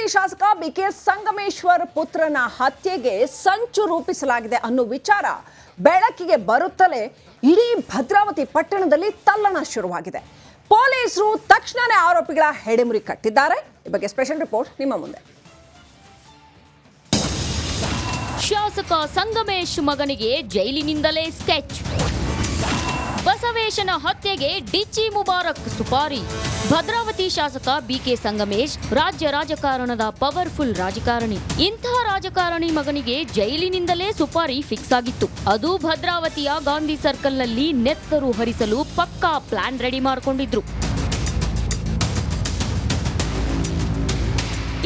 ಭದ್ರಾವತಿ ಶಾಸಕ ಬಿಕೆ ಸಂಗಮೇಶ್ವರ್ ಪುತ್ರನ ಹತ್ಯೆಗೆ ಸಂಚು ರೂಪಿಸಲಾಗಿದೆ ಅನ್ನೋ ವಿಚಾರ ಬೆಳಕಿಗೆ ಬರುತ್ತಲೇ ಇಡೀ ಭದ್ರಾವತಿ ಪಟ್ಟಣದಲ್ಲಿ ತಲ್ಲಣ ಶುರುವಾಗಿದೆ. ಪೊಲೀಸರು ತಕ್ಷಣವೇ ಆರೋಪಿಗಳ ಹೆಡೆಮುರಿ ಕಟ್ಟಿದ್ದಾರೆ. ಈ ಬಗ್ಗೆ ಸ್ಪೆಷಲ್ ರಿಪೋರ್ಟ್ ನಿಮ್ಮ ಮುಂದೆ. ಶಾಸಕ ಸಂಗಮೇಶ್ ಮಗನಿಗೆ ಜೈಲಿನಿಂದಲೇ ಸ್ಕೆಚ್. ಬಸವೇಶನ ಹತ್ಯೆಗೆ ಡಿಚ್ಚಿ ಮುಬಾರಕ್ ಸುಪಾರಿ. ಭದ್ರಾವತಿ ಶಾಸಕ ಬಿಕೆ ಸಂಗಮೇಶ್ ರಾಜ್ಯ ರಾಜಕಾರಣದ ಪವರ್ಫುಲ್ ರಾಜಕಾರಣಿ. ಇಂತಹ ರಾಜಕಾರಣಿ ಮಗನಿಗೆ ಜೈಲಿನಿಂದಲೇ ಸುಪಾರಿ ಫಿಕ್ಸ್ ಆಗಿತ್ತು. ಅದು ಭದ್ರಾವತಿಯ ಗಾಂಧಿ ಸರ್ಕಲ್ನಲ್ಲಿ ನೆತ್ತರು ಹರಿಸಲು ಪಕ್ಕಾ ಪ್ಲಾನ್ ರೆಡಿ ಮಾಡಿಕೊಂಡಿದ್ರು.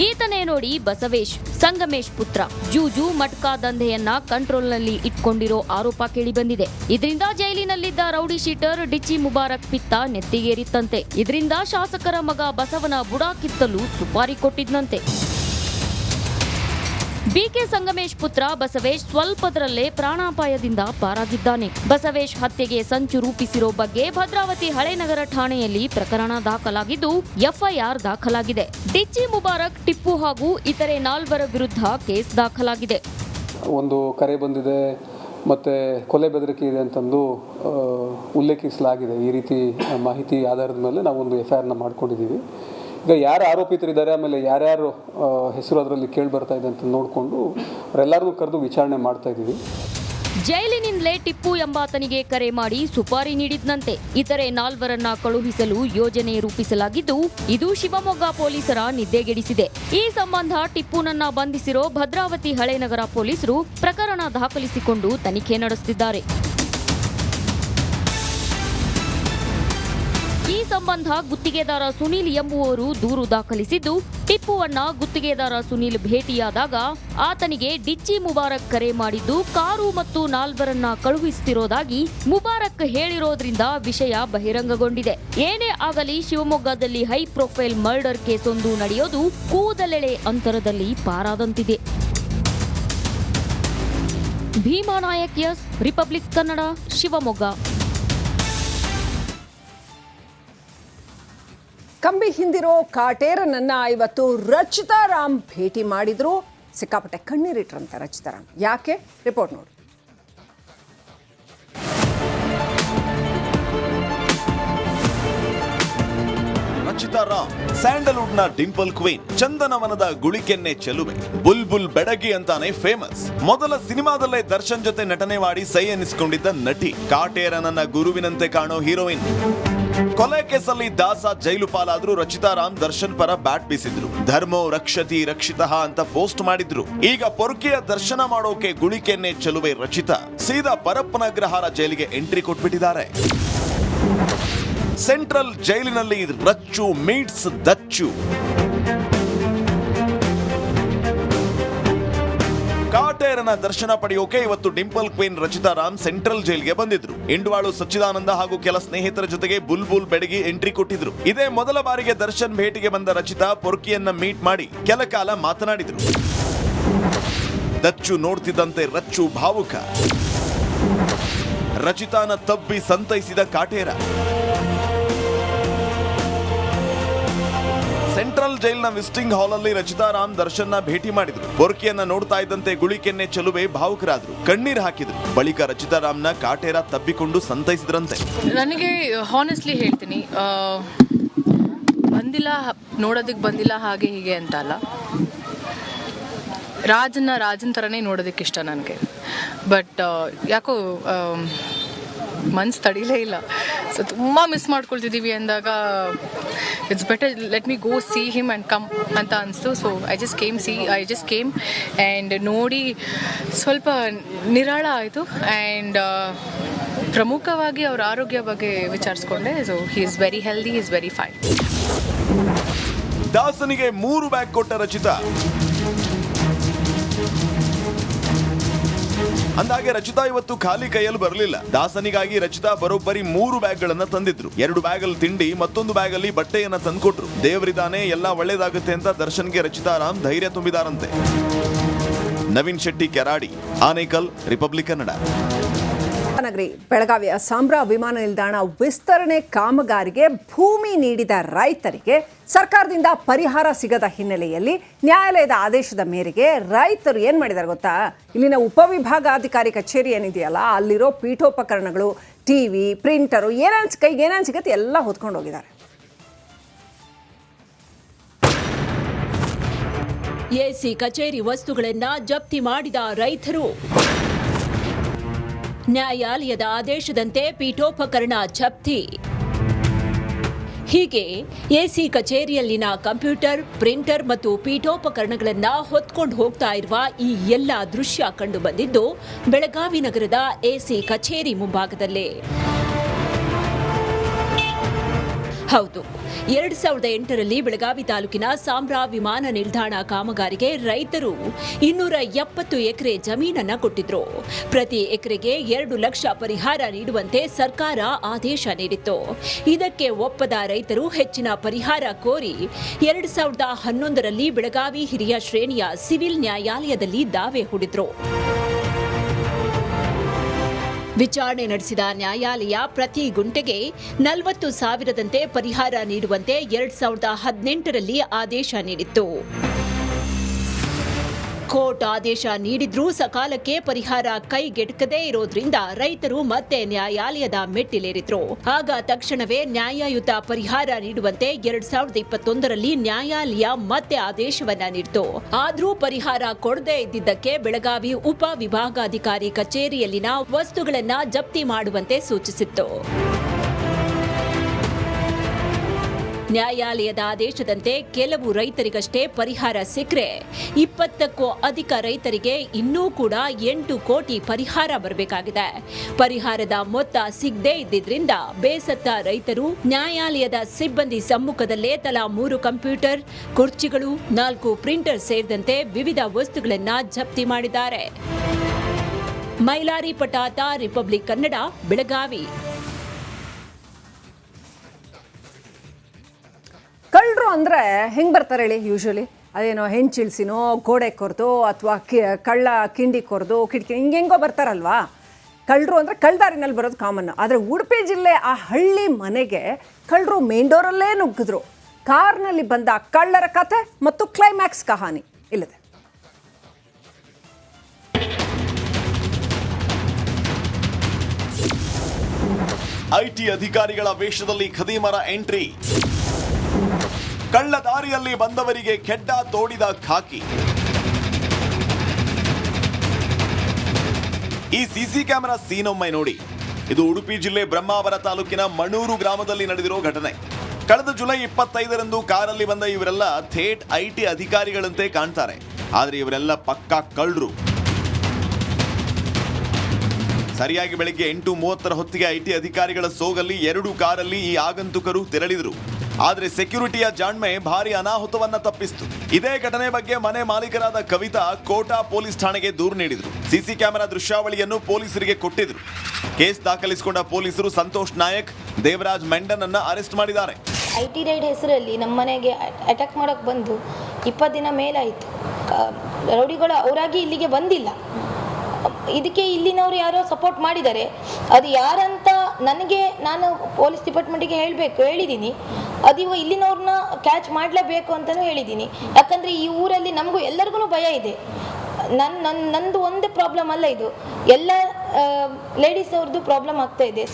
ಈತನೇ ನೋಡಿ ಬಸವೇಶ್, ಸಂಗಮೇಶ್ ಪುತ್ರ. ಜೂಜು ಮಟ್ಕಾ ದಂಧೆಯನ್ನ ಕಂಟ್ರೋಲ್ನಲ್ಲಿ ಇಟ್ಕೊಂಡಿರೋ ಆರೋಪ ಕೇಳಿಬಂದಿದೆ. ಇದರಿಂದ ಜೈಲಿನಲ್ಲಿದ್ದ ರೌಡಿ ಶೀಟರ್ ಡಿಚ್ಚಿ ಮುಬಾರಕ್ ಪಿತ್ತ ನೆತ್ತಿಗೇರಿತ್ತಂತೆ. ಇದರಿಂದ ಶಾಸಕರ ಮಗ ಬಸವನ ಬುಡ ಕಿತ್ತಲು ಸುಪಾರಿ ಕೊಟ್ಟಿದ್ನಂತೆ. ಬಿಕೆ ಸಂಗಮೇಶ್ ಪುತ್ರ ಬಸವೇಶ್ ಸ್ವಲ್ಪದರಲ್ಲೇ ಪ್ರಾಣಾಪಾಯದಿಂದ ಪಾರಾಗಿದ್ದಾನೆ. ಬಸವೇಶ್ ಹತ್ಯೆಗೆ ಸಂಚು ರೂಪಿಸಿರೋ ಬಗ್ಗೆ ಭದ್ರಾವತಿ ಹಳೇನಗರ ಠಾಣೆಯಲ್ಲಿ ಪ್ರಕರಣ ದಾಖಲಾಗಿದ್ದು ಎಫ್ಐಆರ್ ದಾಖಲಾಗಿದೆ. ಡಿಚ್ಚಿ ಮುಬಾರಕ್, ಟಿಪ್ಪು ಹಾಗೂ ಇತರೆ 4 ವಿರುದ್ಧ ಕೇಸ್ ದಾಖಲಾಗಿದೆ. ಒಂದು ಕರೆ ಬಂದಿದೆ ಮತ್ತು ಕೊಲೆ ಬೆದರಿಕೆ ಇದೆ ಅಂತಂದು ಉಲ್ಲೇಖಿಸಲಾಗಿದೆ. ಈ ರೀತಿ ಮಾಹಿತಿ ಆಧಾರದ ಮೇಲೆ ನಾವೊಂದು ಎಫ್ಐಆರ್ನ ಮಾಡ್ಕೊಂಡಿದ್ದೀವಿ. ಈಗ ಯಾರು ಆರೋಪಿತರಿದ್ದಾರೆ, ಆಮೇಲೆ ಯಾರ್ಯಾರು ಹೆಸರು ಅದರಲ್ಲಿ ಕೇಳಿ ಬರ್ತಾ ಇದೆ ಅಂತ ನೋಡಿಕೊಂಡು ಅವರೆಲ್ಲರಿಗೂ ಕರೆದು ವಿಚಾರಣೆ ಮಾಡ್ತಾ ಇದ್ದೀವಿ. ಜೈಲಿನಿಂದಲೇ ಟಿಪ್ಪು ಎಂಬಾತನಿಗೆ ಕರೆ ಮಾಡಿ ಸುಪಾರಿ ನೀಡಿದ್ನಂತೆ. ಇತರೆ 4ರನ್ನ ಕಳುಹಿಸಲು ಯೋಜನೆ ರೂಪಿಸಲಾಗಿದ್ದು ಇದು ಶಿವಮೊಗ್ಗ ಪೊಲೀಸರ ನಿದ್ದೆಗೆಡಿಸಿದೆ. ಈ ಸಂಬಂಧ ಟಿಪ್ಪುನನ್ನ ಬಂಧಿಸಿರೋ ಭದ್ರಾವತಿ ಹಳೇನಗರ ಪೊಲೀಸರು ಪ್ರಕರಣ ದಾಖಲಿಸಿಕೊಂಡು ತನಿಖೆ ನಡೆಸುತ್ತಿದ್ದಾರೆ. ಈ ಸಂಬಂಧ ಗುತ್ತಿಗೆದಾರ ಸುನೀಲ್ ಎಂಬುವವರು ದೂರು ದಾಖಲಿಸಿದ್ದು, ಟಿಪ್ಪುವನ್ನ ಗುತ್ತಿಗೆದಾರ ಸುನೀಲ್ ಭೇಟಿಯಾದಾಗ ಆತನಿಗೆ ಡಿಚ್ಚಿ ಮುಬಾರಕ್ ಕರೆ ಮಾಡಿದ್ದು ಕಾರು ಮತ್ತು 4ರನ್ನ ಕಳುಹಿಸುತ್ತಿರೋದಾಗಿ ಮುಬಾರಕ್ ಹೇಳಿರೋದ್ರಿಂದ ವಿಷಯ ಬಹಿರಂಗಗೊಂಡಿದೆ. ಏನೇ ಆಗಲಿ ಶಿವಮೊಗ್ಗದಲ್ಲಿ ಹೈ ಪ್ರೊಫೈಲ್ ಮರ್ಡರ್ ಕೇಸ್ ಒಂದು ನಡೆಯೋದು ಕೂದಲೆಳೆ ಅಂತರದಲ್ಲಿ ಪಾರಾದಂತಿದೆ. Bhima Nayak, S, Republic Kannada, Shivamogga. ಕಂಬಿ ಹಿಂದಿರೋ ಕಾಟೇರನನ್ನ ಇವತ್ತು ರಚಿತಾ ರಾಮ್ ಭೇಟಿ ಮಾಡಿದ್ರು. ಸಿಕ್ಕಾಪಟ್ಟೆ ಕಣ್ಣೀರಿಟ್ರಂತೆ ರಚಿತಾ ರಾಮ್. ಯಾಕೆ? ರಿಪೋರ್ಟ್ ನೋಡಿ. ರಚಿತಾ ರಾಮ್ ಸ್ಯಾಂಡಲ್ವುಡ್ ನ ಡಿಂಪಲ್ ಕ್ವೀನ್, ಚಂದನವನದ ಗುಳಿಕೆನ್ನೆ ಚೆಲುವೆ, ಬುಲ್ಬುಲ್ ಬೆಡಗಿ ಅಂತಾನೆ ಫೇಮಸ್. ಮೊದಲ ಸಿನಿಮಾದಲ್ಲೇ ದರ್ಶನ್ ಜೊತೆ ನಟನೆ ಮಾಡಿ ಸೈ ಎನಿಸಿಕೊಂಡಿದ್ದ ನಟಿ, ಕಾಟೇರನನ್ನ ಗುರುವಿನಂತೆ ಕಾಣೋ ಹೀರೋಯಿನ್. ಕೊಲೆ ಕೇಸಲ್ಲಿ ದಾಸ ಜೈಲು ಪಾಲಾದ್ರೂ ರಚಿತಾ ರಾಮ್ ದರ್ಶನ್ ಪರ ಬ್ಯಾಟ್ ಬೀಸಿದ್ರು. ಧರ್ಮೋ ರಕ್ಷತಿ ರಕ್ಷಿತಃ ಅಂತ ಪೋಸ್ಟ್ ಮಾಡಿದ್ರು. ಈಗ ಪೊರ್ಕಿಯ ದರ್ಶನ ಮಾಡೋಕೆ ಗುಳಿಕೆನ್ನೆ ಚೆಲುವೆ ರಚಿತಾ ಸೀದಾ ಪರಪ್ಪನಗ್ರಹಾರ ಜೈಲಿಗೆ ಎಂಟ್ರಿ ಕೊಟ್ಬಿಟ್ಟಿದ್ದಾರೆ. ಸೆಂಟ್ರಲ್ ಜೈಲಿನಲ್ಲಿ ರಚ್ಚು ಮೀಟ್ಸ್ ದಚ್ಚು. ಕಾಟೇರನ ದರ್ಶನ ಪಡೆಯೋಕೆ ಇವತ್ತು dimple queen Rachita Ram central ಜೈಲ್ಗೆ ಬಂದಿದ್ರು. ಇಂಡ್ವಾಳು ಸಚ್ಚಿದಾನಂದ ಹಾಗೂ ಕೆಲ ಸ್ನೇಹಿತರ ಜೊತೆಗೆ ಬುಲ್ಬುಲ್ ಬೆಡಗಿ ಎಂಟ್ರಿ ಕೊಟ್ಟಿದ್ರು. ಇದೇ ಮೊದಲ ಬಾರಿಗೆ ದರ್ಶನ್ ಭೇಟಿಗೆ ಬಂದ ರಚಿತಾ ಪೊರ್ಕಿಯನ್ನ ಮೀಟ್ ಮಾಡಿ ಕೆಲ ಕಾಲ ಮಾತನಾಡಿದ್ರು. ದಚ್ಚು ನೋಡ್ತಿದ್ದಂತೆ ರಚ್ಚು ಭಾವುಕ. ರಚಿತಾನ ತಬ್ಬಿ ಸಂತೈಸಿದ ಕಾಟೇರ. ಸೆಂಟ್ರಲ್ ಜೈಲ್ನ ವಿಸಿಟಿಂಗ್ ಹಾಲ್ ಅಲ್ಲಿ ರಚಿತಾ ರಾಮ್ ದರ್ಶನ್ನ ಭೇಟಿ ಮಾಡಿದ್ರು. ಪೊರ್ಕಿಯನ್ನ ನೋಡ್ತಾ ಇದ್ದಂತೆ ಗುಳಿಕೆನ್ನೆ ಚೆಲುವೆ ಭಾವುಕರಾದ್ರು, ಕಣ್ಣೀರು ಹಾಕಿದ್ರು. ಬಳಿಕ ರಚಿತಾ ರಾಮ್ನ ಕಾಟೇರ ತಬ್ಬಿಕೊಂಡು ಸಂತೈಸಿದ್ರಂತೆ. ನನಗೆ ಹಾನೆಸ್ಟ್ಲಿ ಹೇಳ್ತೀನಿ, ಬಂದಿಲ್ಲ, ನೋಡೋದಕ್ಕೆ ಬಂದಿಲ್ಲ ಹಾಗೆ ಹೀಗೆ ಅಂತ ಅಲ್ಲ. ರಾಜನ್ ಥರನೇ ನೋಡೋದಕ್ಕೆ ಇಷ್ಟ ನನಗೆ. ಬಟ್ ಯಾಕೋ ಮನ್ಸು ತಡಿಲೇ ಇಲ್ಲ. ಸೊ ತುಂಬ ಮಿಸ್ ಮಾಡ್ಕೊಳ್ತಿದ್ದೀವಿ ಅಂದಾಗ it's better let me go see him and come ಅಂತ ಅನಿಸ್ತು. So I just came and ನೋಡಿ ಸ್ವಲ್ಪ ನಿರಾಳ ಆಯಿತು. ಆ್ಯಂಡ್ ಪ್ರಮುಖವಾಗಿ ಅವರ ಆರೋಗ್ಯ ಬಗ್ಗೆ ವಿಚಾರಿಸ್ಕೊಂಡೆ. So he is very healthy, he is very fine. ದಾಸನಿಗೆ 3 ಬ್ಯಾಗ್ ಕೊಟ್ಟ ರಚಿತಾ. ಅಂದಾಗೆ ರಚಿತಾ ಇವತ್ತು ಖಾಲಿ ಕೈಯಲ್ಲಿ ಬರಲಿಲ್ಲ. ದಾಸನಿಗಾಗಿ ರಚಿತಾ ಬರೋಬ್ಬರಿ 3 ಬ್ಯಾಗ್ಗಳನ್ನ ತಂದಿದ್ರು. 2 ಬ್ಯಾಗಲ್ಲಿ ತಿಂಡಿ, ಮತ್ತೊಂದು ಬ್ಯಾಗಲ್ಲಿ ಬಟ್ಟೆಯನ್ನ ತಂದ್ಕೊಟ್ರು. ದೇವರಿದಾನೆ, ಎಲ್ಲ ಒಳ್ಳೇದಾಗುತ್ತೆ ಅಂತ ದರ್ಶನ್ಗೆ ರಚಿತಾ ರಾಮ್ ಧೈರ್ಯ ತುಂಬಿದಾರಂತೆ. ನವೀನ್ ಶೆಟ್ಟಿ, ಕೆರಾಡಿ, ಆನೇಕಲ್, ರಿಪಬ್ಲಿಕ್ ಕನ್ನಡ. ರತ್ನಗಿರಿ ಬೆಳಗಾವಿಯ ಸಾಂಬ್ರಾ ವಿಮಾನ ನಿಲ್ದಾಣ ವಿಸ್ತರಣೆ ಕಾಮಗಾರಿಗೆ ಭೂಮಿ ನೀಡಿದ ರೈತರಿಗೆ ಸರ್ಕಾರದಿಂದ ಪರಿಹಾರ ಸಿಗದ ಹಿನ್ನೆಲೆಯಲ್ಲಿ ನ್ಯಾಯಾಲಯದ ಆದೇಶದ ಮೇರೆಗೆ ರೈತರು ಏನು ಮಾಡಿದ್ದಾರೆ ಗೊತ್ತಾ? ಇಲ್ಲಿನ ಉಪವಿಭಾಗಾಧಿಕಾರಿ ಕಚೇರಿ ಏನಿದೆಯಲ್ಲ, ಅಲ್ಲಿರೋ ಪೀಠೋಪಕರಣಗಳು, ಟಿವಿ, ಪ್ರಿಂಟರು, ಕೈಗೆ ಏನೇನು ಸಿಗತ್ತೆ ಎಲ್ಲ ಹೊತ್ಕೊಂಡು ಹೋಗಿದ್ದಾರೆ. ಎಸಿ ಕಚೇರಿ ವಸ್ತುಗಳನ್ನು ಜಪ್ತಿ ಮಾಡಿದ ರೈತರು. ನ್ಯಾಯಾಲಯದ ಆದೇಶದಂತೆ ಪೀಠೋಪಕರಣ ಜಪ್ತಿ. ಹೀಗೆ ಎಸಿ ಕಚೇರಿಯಲ್ಲಿನ ಕಂಪ್ಯೂಟರ್, ಪ್ರಿಂಟರ್ ಮತ್ತು ಪೀಠೋಪಕರಣಗಳನ್ನು ಹೊತ್ಕೊಂಡು ಹೋಗ್ತಾ ಇರುವ ಈ ಎಲ್ಲ ದೃಶ್ಯ ಕಂಡು ಬಂದಿದ್ದು ಬೆಳಗಾವಿ ನಗರದ ಎಸಿ ಕಚೇರಿ ಮುಂಭಾಗದಲ್ಲೇ. ಹೌದು, 2008ರಲ್ಲಿ ಬೆಳಗಾವಿ ತಾಲೂಕಿನ ಸಾಂಬ್ರಾ ವಿಮಾನ ನಿಲ್ದಾಣ ಕಾಮಗಾರಿಗೆ ರೈತರು 270 ಎಕರೆ ಜಮೀನನ್ನ ಕೊಟ್ಟಿದ್ರು. ಪ್ರತಿ ಎಕರೆಗೆ 2 ಲಕ್ಷ ಪರಿಹಾರ ನೀಡುವಂತೆ ಸರ್ಕಾರ ಆದೇಶ ನೀಡಿತ್ತು. ಇದಕ್ಕೆ ಒಪ್ಪದ ರೈತರು ಹೆಚ್ಚಿನ ಪರಿಹಾರ ಕೋರಿ 2011ರಲ್ಲಿ ಬೆಳಗಾವಿ ಹಿರಿಯ ಶ್ರೇಣಿಯ ಸಿವಿಲ್ ನ್ಯಾಯಾಲಯದಲ್ಲಿ ದಾವೆ ಹೂಡಿದ್ರು. ವಿಚಾರಣೆ ನಡೆಸಿದ ನ್ಯಾಯಾಲಯ ಪ್ರತಿ ಗುಂಟೆಗೆ 40,000ದಂತೆ ಪರಿಹಾರ ನೀಡುವಂತೆ 2018ರಲ್ಲಿ ಆದೇಶ ನೀಡಿತ್ತು. ಕೋರ್ಟ್ ಆದೇಶ ನೀಡಿದ್ರೂ ಸಕಾಲಕ್ಕೆ ಪರಿಹಾರ ಕೈಗೆಟಕದೇ ಇರೋದ್ರಿಂದ ರೈತರು ಮತ್ತೆ ನ್ಯಾಯಾಲಯದ ಮೆಟ್ಟಿಲೇರಿದ್ರು. ಆಗ ತಕ್ಷಣವೇ ನ್ಯಾಯಯುತ ಪರಿಹಾರ ನೀಡುವಂತೆ 2021ರಲ್ಲಿ ನ್ಯಾಯಾಲಯ ಮತ್ತೆ ಆದೇಶವನ್ನ ನೀಡಿತು. ಆದ್ರೂ ಪರಿಹಾರ ಕೊಡದೇ ಇದ್ದಿದ್ದಕ್ಕೆ ಬೆಳಗಾವಿ ಉಪ ವಿಭಾಗಾಧಿಕಾರಿ ಕಚೇರಿಯಲ್ಲಿನ ವಸ್ತುಗಳನ್ನ ಜಪ್ತಿ ಮಾಡುವಂತೆ ಸೂಚಿಸಿತ್ತು. ನ್ಯಾಯಾಲಯದ ಆದೇಶದಂತೆ ಕೆಲವು ರೈತರಿಗಷ್ಟೇ ಪರಿಹಾರ ಸಿಕ್ಕರೆ 20ಕ್ಕೂ ಅಧಿಕ ರೈತರಿಗೆ ಇನ್ನೂ ಕೂಡ 8 ಕೋಟಿ ಪರಿಹಾರ ಬರಬೇಕಾಗಿದೆ. ಪರಿಹಾರದ ಮೊತ್ತ ಸಿಗದೇ ಇದ್ದಿದ್ರಿಂದ ಬೇಸತ್ತ ರೈತರು ನ್ಯಾಯಾಲಯದ ಸಿಬ್ಬಂದಿ ಸಮ್ಮುಖದಲ್ಲೇ ತಲಾ 3 ಕಂಪ್ಯೂಟರ್, ಕುರ್ಚಿಗಳು, 4 ಪ್ರಿಂಟರ್ ಸೇರಿದಂತೆ ವಿವಿಧ ವಸ್ತುಗಳನ್ನು ಜಪ್ತಿ ಮಾಡಿದ್ದಾರೆ. ಮೈಲಾರಿ ಪಟಾತ, ರಿಪಬ್ಲಿಕ್ ಕನ್ನಡ, ಬೆಳಗಾವಿ. ಕಳ್ಳರು ಅಂದರೆ ಹೆಂಗೆ ಬರ್ತಾರೆ ಹೇಳಿ? ಯೂಶ್ವಲಿ ಅದೇನೋ ಹೆಂಚಿಳ್ಸಿನೋ, ಗೋಡೆ ಕೊರೆದು, ಅಥವಾ ಕಳ್ಳ ಕಿಂಡಿ ಕೊರೆದು, ಕಿಟಕಿ ಹಿಂಗೆಂಗೋ ಬರ್ತಾರಲ್ವಾ. ಕಳ್ಳರು ಅಂದರೆ ಕಳ್ಳದಾರಿನಲ್ಲಿ ಬರೋದು ಕಾಮನ್. ಆದರೆ ಉಡುಪಿ ಜಿಲ್ಲೆ ಆ ಹಳ್ಳಿ ಮನೆಗೆ ಕಳ್ಳರು ಮೇನ್ ಡೋರಲ್ಲೇ ನುಗ್ಗಿದ್ರು. ಕಾರ್ನಲ್ಲಿ ಬಂದ ಕಳ್ಳರ ಕಥೆ ಮತ್ತು ಕ್ಲೈಮ್ಯಾಕ್ಸ್ ಕಹಾನಿ ಇಲ್ಲದೆ. ಐಟಿ ಅಧಿಕಾರಿಗಳ ವೇಷದಲ್ಲಿ ಖದೀಮರ ಎಂಟ್ರಿ. ಕಳ್ಳ ದಾರಿಯಲ್ಲಿ ಬಂದವರಿಗೆ ಕೆಡ್ಡ ತೋಡಿದ ಖಾಕಿ. ಈ ಸಿಸಿ ಕ್ಯಾಮೆರಾ ಸೀನೊಮ್ಮೆ ನೋಡಿ. ಇದು ಉಡುಪಿ ಜಿಲ್ಲೆ ಬ್ರಹ್ಮಾವರ ತಾಲೂಕಿನ ಮಣೂರು ಗ್ರಾಮದಲ್ಲಿ ನಡೆದಿರೋ ಘಟನೆ. ಕಳೆದ ಜುಲೈ 25ರಂದು ಕಾರಲ್ಲಿ ಬಂದ ಇವರೆಲ್ಲ ಥೇಟ್ ಐಟಿ ಅಧಿಕಾರಿಗಳಂತೆ ಕಾಣ್ತಾರೆ. ಆದ್ರೆ ಇವರೆಲ್ಲ ಪಕ್ಕಾ ಕಳ್ಳರು. ಸರಿಯಾಗಿ ಬೆಳಿಗ್ಗೆ 8:30 ಹೊತ್ತಿಗೆ ಐಟಿ ಅಧಿಕಾರಿಗಳ ಸೋಗಲ್ಲಿ 2 ಕಾರಲ್ಲಿ ಈ ಆಗಂತುಕರು ತೆರಳಿದ್ರು. ಆದ್ರೆ ಸೆಕ್ಯೂರಿಟಿಯ ಜಾಣ್ಮೆ ಭಾರಿ ಅನಾಹುತವನ್ನ ತಪ್ಪಿಸಿತು. ಇದೇ ಘಟನೆ ಬಗ್ಗೆ ಮನೆ ಮಾಲೀಕರಾದ ಕವಿತಾ ಕೋಟಾ ಪೊಲೀಸ್ ಠಾಣೆಗೆ ದೂರು ನೀಡಿದ್ರು. ಸಿಸಿ ಕ್ಯಾಮೆರಾ ದೃಶ್ಯಾವಳಿಯನ್ನು ಪೊಲೀಸರಿಗೆ ಕೊಟ್ಟಿದ್ರು. ಕೇಸ್ ದಾಖಲಿಸಿಕೊಂಡ ಪೊಲೀಸರು ಸಂತೋಷ್ ನಾಯಕ್, ದೇವರಾಜ್ ಮೆಂಡನ್ ಅನ್ನ ಅರೆಸ್ಟ್ ಮಾಡಿದ್ದಾರೆ. ಐಟಿ ರೈಡ್ ಹೆಸರಲ್ಲಿ ನಮ್ಮ ಮನೆಗೆ ಅಟ್ಯಾಕ್ ಮಾಡೋಕೆ ಬಂದು 20 ದಿನ ಮೇಲಾಯಿತು. ರೌಡಿಗಳು ಅವರಾಗಿ ಇಲ್ಲಿಗೆ ಬಂದಿಲ್ಲ. ಇದಕ್ಕೆ ಇಲ್ಲಿನವರು ಯಾರೋ ಸಪೋರ್ಟ್ ಮಾಡಿದ್ದಾರೆ. ಅದು ಯಾರಂತ ನಾನು ಪೊಲೀಸ್ ಡಿಪಾರ್ಟ್ಮೆಂಟಿಗೆ ಹೇಳಿದ್ದೀನಿ. ಅದು ಇಲ್ಲಿನವ್ರನ್ನ ಕ್ಯಾಚ್ ಮಾಡಲೇಬೇಕು ಅಂತಲೂ ಹೇಳಿದ್ದೀನಿ. ಯಾಕಂದರೆ ಈ ಊರಲ್ಲಿ ನಮಗೂ ಎಲ್ಲರಿಗೂ ಭಯ ಇದೆ. ನಂದು ಒಂದೇ ಪ್ರಾಬ್ಲಮ್ ಅಲ್ಲ, ಇದು ಎಲ್ಲ ಲೇಡೀಸ್ ಅವ್ರದ್ದು ಪ್ರಾಬ್ಲಮ್ ಆಗ್ತಾ ಇದೆ.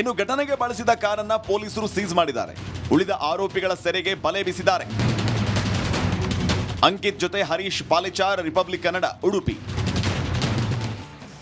ಇನ್ನು ಘಟನೆಗೆ ಬಳಸಿದ ಕಾರನ್ನ ಪೊಲೀಸರು ಸೀಸ್ ಮಾಡಿದ್ದಾರೆ. ಉಳಿದ ಆರೋಪಿಗಳ ಸೆರೆಗೆ ಬಲೆ ಬೀಸಿದ್ದಾರೆ. ಅಂಕಿತ್ ಜೊತೆ ಹರೀಶ್ ಪಾಲೆಚಾರ್, ರಿಪಬ್ಲಿಕ್ ಕನ್ನಡ, ಉಡುಪಿ.